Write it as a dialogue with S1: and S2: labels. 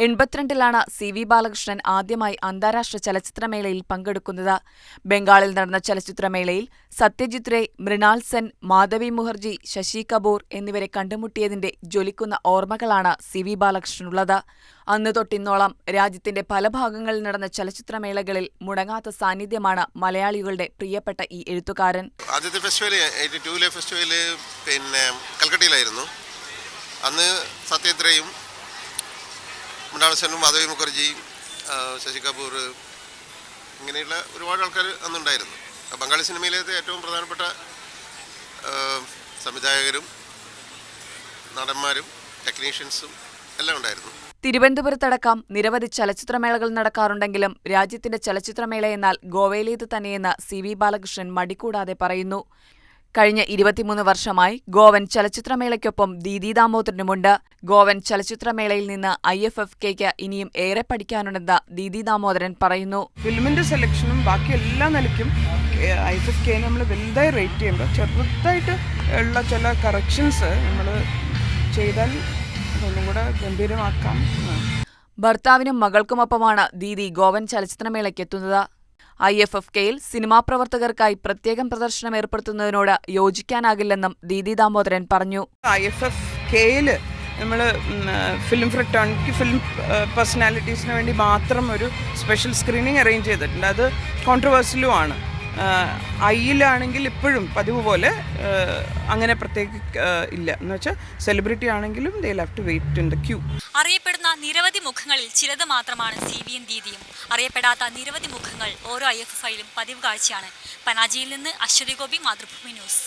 S1: 1982-ലാണ് CV Balakrishnan ആദ്യമായി അന്താരാഷ്ട്ര ചലച്ചിത്രമേളയിൽ പങ്കെടുക്കുന്നത്. ബംഗാളിൽ നടന്ന ചലച്ചിത്രമേളയിൽ സത്യജിത് റേ, മൃണാൽ സെൻ, മാധവി മുഖർജി, ശശി കപൂർ എന്നിവരെ കണ്ടുമുട്ടിയതിന്റെ ജ്വലിക്കുന്ന ഓർമ്മകളാണ് CV ബാലകൃഷ്ണനുള്ളത്. അന്നു തൊട്ടിന്നോളം രാജ്യത്തിന്റെ പല ഭാഗങ്ങളിൽ നടന്ന ചലച്ചിത്രമേളകളിൽ മുടങ്ങാത്ത സാന്നിധ്യമാണ് മലയാളികളുടെ പ്രിയപ്പെട്ട ഈ എഴുത്തുകാരൻ.
S2: ആദ്യത്തെ ഫെസ്റ്റിവൽ 82-ലെ ഫെസ്റ്റിവൽ കൽക്കട്ടയിലായിരുന്നു. അന്ന് സത്യജിത് റേയും മൃണാൽ സെന്നും മാധവി മുഖർജി, ശശി കപൂർ ഇങ്ങനെയുള്ള ഒരുപാട് ആൾക്കാർ അന്നുണ്ടായിരുന്നു. ബംഗാളി സിനിമയിലത്തെ ഏറ്റവും പ്രധാനപ്പെട്ട സംവിധായകരും നടന്മാരും ടെക്നീഷ്യൻസും എല്ലാം ഉണ്ടായിരുന്നു.
S1: തിരുവനന്തപുരത്തടക്കം നിരവധി ചലച്ചിത്രമേളകൾ നടക്കാറുണ്ടെങ്കിലും രാജ്യത്തിന്റെ ചലച്ചിത്രമേള എന്നാൽ ഗോവയിലേത് തന്നെയെന്ന് CV ബാലകൃഷ്ണൻ മടികൂടാതെ പറയുന്നു. കഴിഞ്ഞ 23 വർഷമായി ഗോവൻ ചലച്ചിത്രമേളയ്ക്കൊപ്പം ദീദി ദാമോദരനുമുണ്ട്. ഗോവൻ ചലച്ചിത്രമേളയിൽ നിന്ന് IFFKയ്ക്ക് ഇനിയും ഏറെ പഠിക്കാനുണ്ടെന്ന് ദീദി ദാമോദരൻ പറയുന്നു.
S3: ഫിലിമിന്റെ സെലക്ഷനും ബാക്കി എല്ലാ നിലയ്ക്കും IFFK നമ്മൾ വലുതായി റേറ്റ് ചെയ്യുമ്പോൾ ചെറുതായിട്ട് ഉള്ള ചില കറക്ഷൻസ് നമ്മൾ ചെയ്താൽ ഒന്നും കൂടെ ഗംഭീരമാക്കാം.
S1: ഭർത്താവിനും മകൾക്കുമൊപ്പമാണ് ദീദി ഗോവൻ ചലച്ചിത്രമേളയ്ക്കെത്തുന്നത്. IFFKയിൽ സിനിമാ പ്രവർത്തകർക്കായി പ്രത്യേകം പ്രദർശനം ഏർപ്പെടുത്തുന്നതിനോട് യോജിക്കാനാകില്ലെന്നും ദീദി ദാമോദരൻ പറഞ്ഞു.
S3: IFFKയിൽ നമ്മൾ ഫിലിം ഫ്രട്ടേണിറ്റി ഫിലിം പേഴ്സണാലിറ്റീസിന് വേണ്ടി മാത്രം ഒരു സ്പെഷ്യൽ സ്ക്രീനിങ് അറേഞ്ച് ചെയ്തിട്ടുണ്ട്. അത് കോൺട്രവേഴ്സ്യലുമാണ്. ഐയിലാണെങ്കിൽ ഇപ്പോഴും പതിവ് പോലെ അങ്ങനെ പ്രത്യേക ഇല്ല എന്ന് വെച്ചാൽ സെലിബ്രിറ്റി ആണെങ്കിലും they have to wait in the queue.
S4: അറിയപ്പെടുന്ന നിരവധി മുഖങ്ങളിൽ ചിലത് മാത്രമാണ് CVയും ദീദിയും. അറിയപ്പെടാത്ത നിരവധി മുഖങ്ങൾ ഓരോ IFFIലും പതിവ് കാഴ്ചയാണ്. പനാജിയിൽ നിന്ന് അശ്വതി ഗോപി, മാതൃഭൂമി ന്യൂസ്.